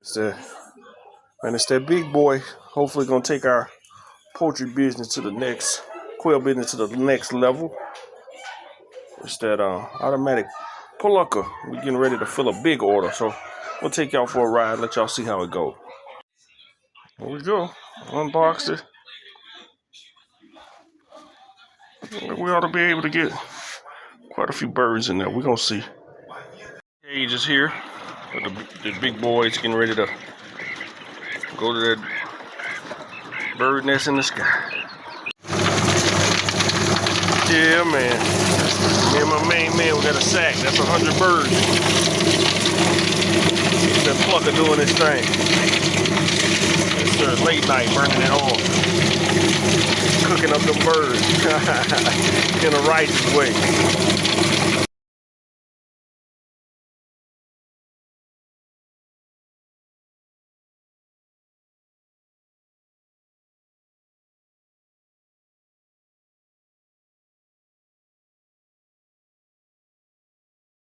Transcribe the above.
So, man, it's that big boy. Hopefully, gonna take our poultry business to the next, quail business to the next level. It's that automatic Pullucker. We're getting ready to fill a big order, so we'll take y'all for a ride. Let y'all see how it goes. Here we go. Unboxed it. We ought to be able to get quite a few birds in there. We're gonna see. Cage is here. The big boy's getting ready to go to that bird nest in the sky. Yeah, man. Me and my main man, we got a sack. That's 100 birds. That plucker doing his thing. Yes, sir. Late night burning it off. Cooking up them birds in a righteous way.